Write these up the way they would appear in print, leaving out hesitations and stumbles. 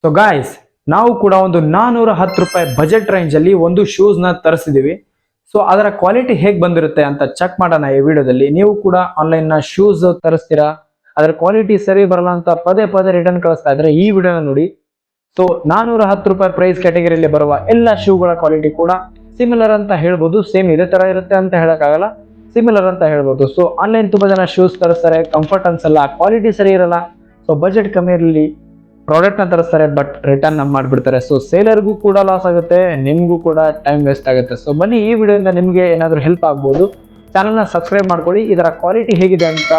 So guys, ನಾವು ಕೂಡ ಒಂದು 410 ರೂಪಾಯಿ ಬಜೆಟ್ ರೇಂಜ್ ಅಲ್ಲಿ ಒಂದು ಶೂಸ್ ನ ತರಿಸಿದೀವಿ. ಸೊ ಅದರ ಕ್ವಾಲಿಟಿ ಹೇಗ್ ಬಂದಿರುತ್ತೆ ಅಂತ ಚೆಕ್ ಮಾಡೋಣ ಈ ವಿಡಿಯೋದಲ್ಲಿ. ನೀವು ಕೂಡ ಆನ್ಲೈನ್ ನ ಶೂಸ್ ತರಿಸ್ತೀರಾ, ಅದರ ಕ್ವಾಲಿಟಿ ಸರಿ ಬರಲ್ಲ ಅಂತ ಪದೇ ಪದೇ ರಿಟರ್ನ್ ಕಳಿಸ್ತಾ ಇದ್ರೆ ಈ ವಿಡಿಯೋನ ನೋಡಿ. ಸೊ 410 ರೂಪಾಯಿ ಪ್ರೈಸ್ ಕ್ಯಾಟಗರಿಯಲ್ಲಿ ಬರುವ ಎಲ್ಲ ಶೂಗಳ ಕ್ವಾಲಿಟಿ ಕೂಡ ಸಿಮಿಲರ್ ಅಂತ ಹೇಳ್ಬೋದು. ಸೇಮ್ ಇದೇ ತರ ಇರುತ್ತೆ ಅಂತ ಹೇಳಕ್ಕಾಗಲ್ಲ, ಸಿಮಿಲರ್ ಅಂತ ಹೇಳ್ಬೋದು. ಸೊ ಆನ್ಲೈನ್ ತುಂಬಾ ಜನ ಶೂಸ್ ತರಿಸ್ತಾರೆ, ಕಂಫರ್ಟ್ ಅನ್ಸಲ್ಲ, ಕ್ವಾಲಿಟಿ ಸರಿ ಇರಲ್ಲ. ಸೊ ಬಜೆಟ್ ಕಮ್ಮಿ ಇರಲಿ ಪ್ರಾಡಕ್ಟ್ ನ ತರಿಸ್ತಾರೆ, ಬಟ್ ರಿಟರ್ನ್ ಮಾಡ್ಬಿಡ್ತಾರೆ. ಸೊ ಸೇಲರ್ಗೂ ಕೂಡ ಲಾಸ್ ಆಗುತ್ತೆ, ನಿಮ್ಗೂ ಕೂಡ ಟೈಮ್ ವೇಸ್ಟ್ ಆಗುತ್ತೆ. ಸೊ ಬನ್ನಿ, ಈ ವಿಡಿಯೋದಿಂದ ನಿಮ್ಗೆ ಏನಾದರೂ ಹೆಲ್ಪ್ ಆಗ್ಬೋದು. ಚಾನಲ್ನ ಸಬ್ಸ್ಕ್ರೈಬ್ ಮಾಡ್ಕೊಳ್ಳಿ. ಇದರ ಕ್ವಾಲಿಟಿ ಹೇಗಿದೆ ಅಂತ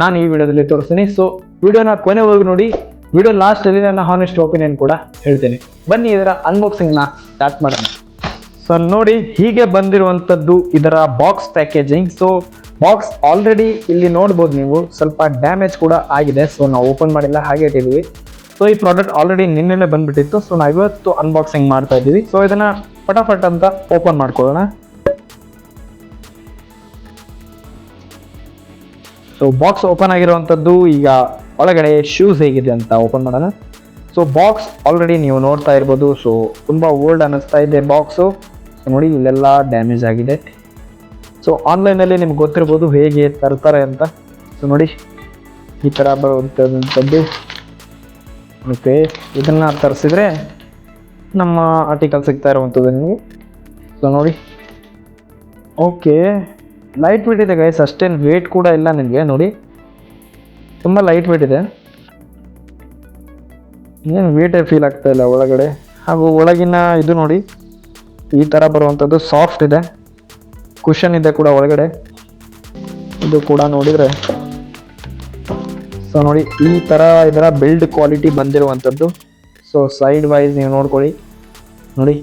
ನಾನು ಈ ವಿಡಿಯೋದಲ್ಲಿ ತೋರಿಸ್ತೀನಿ. ಸೊ ವಿಡಿಯೋನ ಕೊನೆವರೆಗೂ ನೋಡಿ. ವಿಡಿಯೋ ಲಾಸ್ಟ್ ಅಲ್ಲಿ ನನ್ನ ಹಾನೆಸ್ಟ್ ಒಪಿನಿಯನ್ ಕೂಡ ಹೇಳ್ತೀನಿ. ಬನ್ನಿ ಇದರ ಅನ್ಬಾಕ್ಸಿಂಗ್ ನ ಸ್ಟಾರ್ಟ್ ಮಾಡೋಣ. ಸೊ ನೋಡಿ, ಹೀಗೆ ಬಂದಿರುವಂತದ್ದು ಇದರ box packaging. So box already ಇಲ್ಲಿ ನೋಡ್ಬೋದು ನೀವು, ಸ್ವಲ್ಪ ಡ್ಯಾಮೇಜ್ ಕೂಡ ಆಗಿದೆ. ಸೊ ನಾವು ಓಪನ್ ಮಾಡಿಲ್ಲ, ಹಾಗೆ ಇಟ್ಟಿದ್ದೀವಿ. ಸೊ ಈ ಪ್ರಾಡಕ್ಟ್ ಆಲ್ರೆಡಿ ನಿನ್ನೆನೆ ಬಂದ್ಬಿಟ್ಟಿತ್ತು. ಸೊ ನಾವು ಇವತ್ತು ಅನ್ಬಾಕ್ಸಿಂಗ್ ಮಾಡ್ತಾ ಇದ್ದೀವಿ. ಸೊ ಇದನ್ನ ಫಟಾಫಟ್ ಅಂತ ಓಪನ್ ಮಾಡ್ಕೊಳ್ಳೋಣ. ಸೊ ಬಾಕ್ಸ್ ಓಪನ್ ಆಗಿರುವಂಥದ್ದು. ಈಗ ಒಳಗಡೆ ಶೂಸ್ ಹೇಗಿದೆ ಅಂತ ಓಪನ್ ಮಾಡೋಣ. ಸೊ ಬಾಕ್ಸ್ ಆಲ್ರೆಡಿ ನೀವು ನೋಡ್ತಾ ಇರ್ಬೋದು. ಸೊ ತುಂಬಾ ಓಲ್ಡ್ ಅನ್ನಿಸ್ತಾ ಇದೆ ಬಾಕ್ಸು. ಸೊ ನೋಡಿ, ಇಲ್ಲೆಲ್ಲ ಡ್ಯಾಮೇಜ್ ಆಗಿದೆ. ಸೊ ಆನ್ಲೈನಲ್ಲಿ ನಿಮ್ಗೆ ಗೊತ್ತಿರ್ಬೋದು ಹೇಗೆ ತರ್ತಾರೆ ಅಂತ. ಸೊ ನೋಡಿ, ಈ ಥರ ಬರುವಂಥದ್ದು. ಓಕೆ, ಇದನ್ನ ತರಿಸಿದ್ರೆ ನಮ್ಮ ಆರ್ಟಿಕಲ್ ಸಿಗ್ತಾ ಇರುವಂಥದ್ದು ನಿಮಗೆ. ಸೊ ನೋಡಿ, ಓಕೆ, ಲೈಟ್ ವೇಟ್ ಇದೆ ಗೈಸ್, ಅಷ್ಟೇನು ವೇಟ್ ಕೂಡ ಇಲ್ಲ ನಿಮಗೆ. ನೋಡಿ, ತುಂಬ ಲೈಟ್ ವೇಟ್ ಇದೆ, ಏನು ವೇಟೇ ಫೀಲ್ ಆಗ್ತಾ ಇಲ್ಲ ಒಳಗಡೆ. ಹಾಗೂ ಒಳಗಿನ ಇದು ನೋಡಿ, ಈ ಥರ ಬರುವಂಥದ್ದು ಸಾಫ್ಟ್ ಇದೆ, ಕುಷನ್ ಇದೆ ಕೂಡ ಒಳಗಡೆ. ಇದು ಕೂಡ ನೋಡಿದರೆ, ಸೊ ನೋಡಿ, ಈ ಥರ ಇದರ ಬಿಲ್ಡ್ ಕ್ವಾಲಿಟಿ ಬಂದಿರುವಂಥದ್ದು. ಸೊ ಸೈಡ್ ವೈಸ್ ನೀವು ನೋಡ್ಕೊಳ್ಳಿ, ನೋಡಿ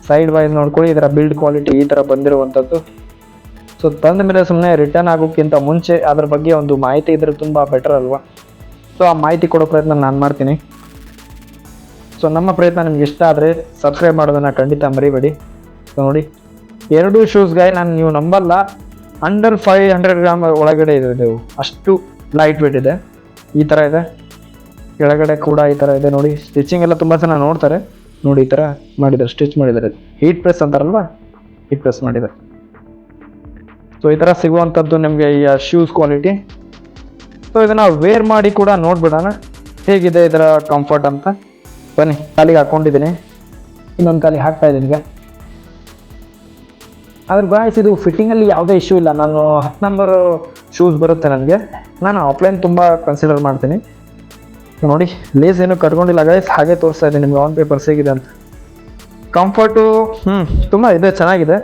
ಸೈಡ್ ವೈಸ್ ನೋಡ್ಕೊಳ್ಳಿ, ಇದರ ಬಿಲ್ಡ್ ಕ್ವಾಲಿಟಿ ಈ ಥರ ಬಂದಿರುವಂಥದ್ದು. ಸೊ ತಂದ ಮೇಲೆ ಸುಮ್ಮನೆ ರಿಟರ್ನ್ ಆಗೋಕ್ಕಿಂತ ಮುಂಚೆ ಅದ್ರ ಬಗ್ಗೆ ಒಂದು ಮಾಹಿತಿ ಇದ್ರೆ ತುಂಬ ಬೆಟರ್ ಅಲ್ವಾ. ಸೊ ಆ ಮಾಹಿತಿ ಕೊಡೋ ಪ್ರಯತ್ನ ನಾನು ಮಾಡ್ತೀನಿ. ಸೊ ನಮ್ಮ ಪ್ರಯತ್ನ ನಿಮ್ಗೆ ಇಷ್ಟ ಆದರೆ ಸಬ್ಸ್ಕ್ರೈಬ್ ಮಾಡೋದನ್ನು ಖಂಡಿತ ಮರಿಬೇಡಿ. ಸೊ ನೋಡಿ, ಎರಡು ಶೂಸ್ಗೆ ನೀವು ನಂಬಲ್ಲ, ಅಂಡರ್ 500 ಗ್ರಾಮ್ ಒಳಗಡೆ ಇದೆ. ಇದು ಅಷ್ಟು ಲೈಟ್ ವೇಟ್ ಇದೆ. ಈ ಥರ ಇದೆ, ಕೆಳಗಡೆ ಕೂಡ ಈ ಥರ ಇದೆ. ನೋಡಿ, ಸ್ಟಿಚಿಂಗ್ ಎಲ್ಲ ತುಂಬ ಜನ ನೋಡ್ತಾರೆ. ನೋಡಿ, ಈ ಥರ ಮಾಡಿದ್ದಾರೆ, ಸ್ಟಿಚ್ ಮಾಡಿದ್ದಾರೆ. ಹೀಟ್ ಪ್ರೆಸ್ ಅಂತಾರಲ್ವಾ, ಹೀಟ್ ಪ್ರೆಸ್ ಮಾಡಿದ್ದಾರೆ. ಸೊ ಈ ಥರ ಸಿಗುವಂಥದ್ದು ನಿಮಗೆ ಈ ಶೂಸ್ ಕ್ವಾಲಿಟಿ. ಸೊ ಇದನ್ನು ವೇರ್ ಮಾಡಿ ಕೂಡ ನೋಡ್ಬಿಡೋಣ ಹೇಗಿದೆ ಇದರ ಕಂಫರ್ಟ್ ಅಂತ. ಬನ್ನಿ, ಕಾಲಿಗೆ ಹಾಕ್ಕೊಂಡಿದ್ದೀನಿ, ಇನ್ನೊಂದು ಕಾಲಿಗೆ ಹಾಕ್ತಾ ಇದ್ದೀನಿ ಈಗ. ಅದ್ರ ಗಾಯ್ಸ್, ಇದು ಫಿಟ್ಟಿಂಗಲ್ಲಿ ಯಾವುದೇ ಇಶ್ಯೂ ಇಲ್ಲ. ನಾನು 10 ನಂಬರ್ ಶೂಸ್ ಬರುತ್ತೆ ನನಗೆ. ನಾನು ಆಫ್ಲೈನ್ ತುಂಬ ಕನ್ಸಿಡರ್ ಮಾಡ್ತೀನಿ. ನೋಡಿ, ಲೇಸ್ ಏನು ಕಟ್ಕೊಂಡಿಲ್ಲ ಗೈಸ್, ಹಾಗೆ ತೋರಿಸ್ತಾ ಇದ್ದೀನಿ ನಿಮಗೆ ಆನ್ ಪೇಪರ್ಸ್ ಹೇಗಿದೆ ಅಂತ. ಕಂಫರ್ಟು ತುಂಬ ಇದೆ, ಚೆನ್ನಾಗಿದೆ.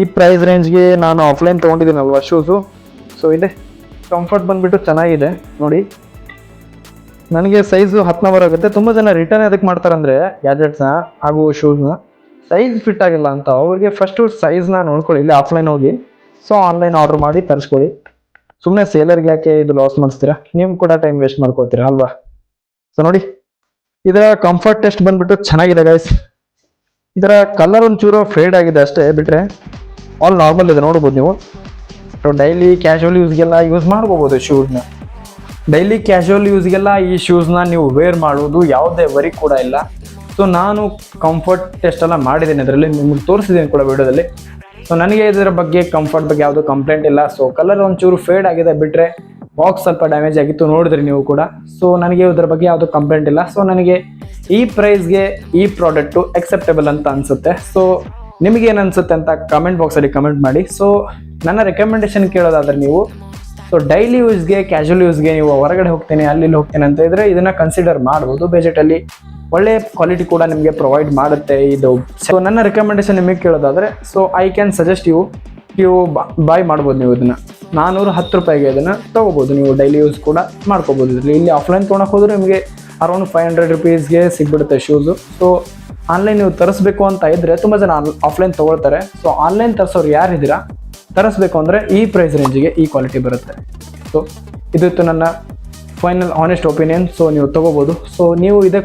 ಈ ಪ್ರೈಸ್ ರೇಂಜ್ಗೆ ನಾನು ಆಫ್ಲೈನ್ ತೊಗೊಂಡಿದ್ದೀನಲ್ವ ಶೂಸು. ಸೊ ಇದೆ ಕಂಫರ್ಟ್ ಬಂದುಬಿಟ್ಟು ಚೆನ್ನಾಗಿದೆ. ನೋಡಿ, ನನಗೆ ಸೈಜು 10 ನಂಬರ್ ಆಗುತ್ತೆ. ತುಂಬ ಜನ ರಿಟರ್ನ್ ಅದಕ್ಕೆ ಮಾಡ್ತಾರಂದರೆ ಗ್ಯಾಜೆಟ್ಸ್ನ ಹಾಗೂ ಶೂಸ್ನ ಸೈಜ್ ಫಿಟ್ ಆಗಿಲ್ಲ ಅಂತ. ಅವ್ರಿಗೆ ಫಸ್ಟು ಸೈಜ್ನ ನೋಡ್ಕೊಳ್ಳಿ, ಇಲ್ಲಿ ಆಫ್ಲೈನ್ ಹೋಗಿ. ಸೊ ಆನ್ಲೈನ್ ಆರ್ಡ್ರ್ ಮಾಡಿ ತರಿಸ್ಕೊಳ್ಳಿ. ಸುಮ್ಮನೆ ಸೇಲರ್ಗೆ ಯಾಕೆ ಇದು ಲಾಸ್ ಮಾಡಿಸ್ತೀರಾ, ನೀವು ಕೂಡ ಟೈಮ್ ವೇಸ್ಟ್ ಮಾಡ್ಕೊತೀರಾ ಅಲ್ವಾ. ಸೊ ನೋಡಿ, ಇದರ ಕಂಫರ್ಟ್ ಟೆಸ್ಟ್ ಬಂದ್ಬಿಟ್ಟು ಚೆನ್ನಾಗಿದೆ ಗೈಸ್. ಇದರ ಕಲರ್ ಒಂಚೂರು ಫೇಡ್ ಆಗಿದೆ ಅಷ್ಟೇ, ಬಿಟ್ಟರೆ ಆಲ್ ನಾರ್ಮಲ್ ಇದೆ. ನೋಡ್ಬೋದು ನೀವು. ಸೊ ಡೈಲಿ ಕ್ಯಾಶುವಲ್ ಯೂಸ್ಗೆಲ್ಲ ಯೂಸ್ ಮಾಡ್ಕೋಬೋದು ಶೂಸ್ನ. ಡೈಲಿ ಕ್ಯಾಶುವಲ್ ಯೂಸ್ಗೆಲ್ಲ ಈ ಶೂಸ್ನ ನೀವು ವೇರ್ ಮಾಡೋದು ಯಾವುದೇ ವರಿ ಕೂಡ ಇಲ್ಲ. ಸೊ ನಾನು ಕಂಫರ್ಟ್ ಟೆಸ್ಟ್ ಎಲ್ಲ ಮಾಡಿದ್ದೀನಿ, ಅದರಲ್ಲಿ ನಿಮ್ಗೆ ತೋರಿಸಿದ್ದೀನಿ ಕೂಡ ವಿಡಿಯೋದಲ್ಲಿ. ಸೊ ನನಗೆ ಇದರ ಬಗ್ಗೆ ಕಂಫರ್ಟ್ ಬಗ್ಗೆ ಯಾವುದೂ ಕಂಪ್ಲೇಂಟ್ ಇಲ್ಲ. ಸೊ ಕಲರ್ ಒಂಚೂರು ಫೇಡ್ ಆಗಿದೆ, ಬಿಟ್ಟರೆ ಬಾಕ್ಸ್ ಸ್ವಲ್ಪ ಡ್ಯಾಮೇಜ್ ಆಗಿತ್ತು, ನೋಡಿದ್ರಿ ನೀವು ಕೂಡ. ಸೊ ನನಗೆ ಇದರ ಬಗ್ಗೆ ಯಾವುದೂ ಕಂಪ್ಲೇಂಟ್ ಇಲ್ಲ. ಸೊ ನನಗೆ ಈ ಪ್ರೈಸ್ಗೆ ಈ ಪ್ರಾಡಕ್ಟು ಎಕ್ಸೆಪ್ಟೇಬಲ್ ಅಂತ ಅನಿಸುತ್ತೆ. ಸೊ ನಿಮಗೇನು ಅನಿಸುತ್ತೆ ಅಂತ ಕಮೆಂಟ್ ಬಾಕ್ಸಲ್ಲಿ ಕಮೆಂಟ್ ಮಾಡಿ. ಸೊ ನನ್ನ ರೆಕಮೆಂಡೇಶನ್ ಕೇಳೋದಾದ್ರೆ ನೀವು, ಸೊ ಡೈಲಿ ಯೂಸ್ಗೆ, ಕ್ಯಾಶುವಲ್ ಯೂಸ್ಗೆ ನೀವು ಹೊರಗಡೆ ಹೋಗ್ತೇನೆ, ಅಲ್ಲಿ ಹೋಗ್ತೇನೆ ಅಂತ ಇದ್ರೆ ಇದನ್ನು ಕನ್ಸಿಡರ್ ಮಾಡ್ಬೋದು. ಬಜೆಟಲ್ಲಿ ಒಳ್ಳೆ ಕ್ವಾಲಿಟಿ ಕೂಡ ನಿಮಗೆ ಪ್ರೊವೈಡ್ ಮಾಡುತ್ತೆ ಇದು. ಸೊ ನನ್ನ ರೆಕಮೆಂಡೇಶನ್ ನಿಮಗೆ ಕೇಳೋದಾದರೆ, ಸೊ ಐ ಕ್ಯಾನ್ ಸಜೆಸ್ಟ್ ನೀವು ಬಾಯ್ ಮಾಡ್ಬೋದು. ನೀವು ಇದನ್ನು 410 ರೂಪಾಯಿಗೆ ಇದನ್ನು ತೊಗೋಬೋದು. ನೀವು ಡೈಲಿ ಯೂಸ್ ಕೂಡ ಮಾಡ್ಕೋಬೋದು. ಇದರಲ್ಲಿ ಇಲ್ಲಿ ಆಫ್ಲೈನ್ ತೊಗೊಳಕ್ಕೆ ಹೋದ್ರೆ ನಿಮಗೆ ಅರೌಂಡ್ 500 ರುಪೀಸ್ಗೆ ಸಿಗ್ಬಿಡುತ್ತೆ ಶೂಸು. ಸೊ ಆನ್ಲೈನ್ ನೀವು ತರಿಸ್ಬೇಕು ಅಂತ ಇದ್ದರೆ ತುಂಬ ಜನ ಆಫ್ಲೈನ್ ತೊಗೊಳ್ತಾರೆ. ಸೊ ಆನ್ಲೈನ್ ತರಿಸೋರು ಯಾರಿದ್ದೀರಾ, ತರಿಸ್ಬೇಕು ಅಂದರೆ ಈ ಪ್ರೈಸ್ ರೇಂಜಿಗೆ ಈ ಕ್ವಾಲಿಟಿ ಬರುತ್ತೆ. ಸೊ ಇದಿತ್ತು ನನ್ನ ಫೈನಲ್ ಆನೆಸ್ಟ್ ಒಪಿನಿಯನ್. ಸೊ ನೀವು ತೊಗೋಬೋದು. ಸೊ ನೀವು ಇದೇ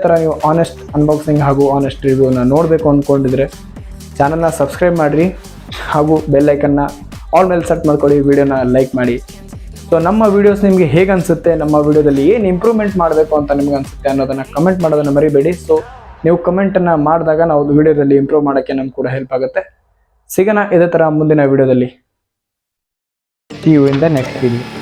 ಥರ ನೀವು ಆನೆಸ್ಟ್ ಅನ್ಬಾಕ್ಸಿಂಗ್ ಹಾಗೂ ಆನೆಸ್ಟ್ ರಿವ್ಯೂನ ನೋಡಬೇಕು ಅಂದ್ಕೊಂಡಿದ್ರೆ ಚಾನಲ್ನ ಸಬ್ಸ್ಕ್ರೈಬ್ ಮಾಡಿರಿ, ಹಾಗೂ ಬೆಲ್ ಐಕನ್ನ ಆಲ್ ಮೇಲೆ ಸೆಟ್ ಮಾಡ್ಕೊಳ್ಳಿ, ವಿಡಿಯೋನ ಲೈಕ್ ಮಾಡಿ. ಸೊ ನಮ್ಮ ವಿಡಿಯೋಸ್ ನಿಮಗೆ ಹೇಗೆ ಅನಿಸುತ್ತೆ, ನಮ್ಮ ವಿಡಿಯೋದಲ್ಲಿ ಏನು ಇಂಪ್ರೂವ್ಮೆಂಟ್ ಮಾಡಬೇಕು ಅಂತ ನಿಮ್ಗೆ ಅನಿಸುತ್ತೆ ಅನ್ನೋದನ್ನು ಕಮೆಂಟ್ ಮಾಡೋದನ್ನು ಮರಿಬೇಡಿ. ಸೊ ನೀವು ಕಮೆಂಟನ್ನು ಮಾಡಿದಾಗ ನಾವು ವಿಡಿಯೋದಲ್ಲಿ ಇಂಪ್ರೂವ್ ಮಾಡೋಕ್ಕೆ ನಮ್ಗೆ ಕೂಡ ಹೆಲ್ಪ್ ಆಗುತ್ತೆ. ಸಿಗೋಣ ಇದೇ ಥರ ಮುಂದಿನ ವಿಡಿಯೋದಲ್ಲಿ. See you in the next video.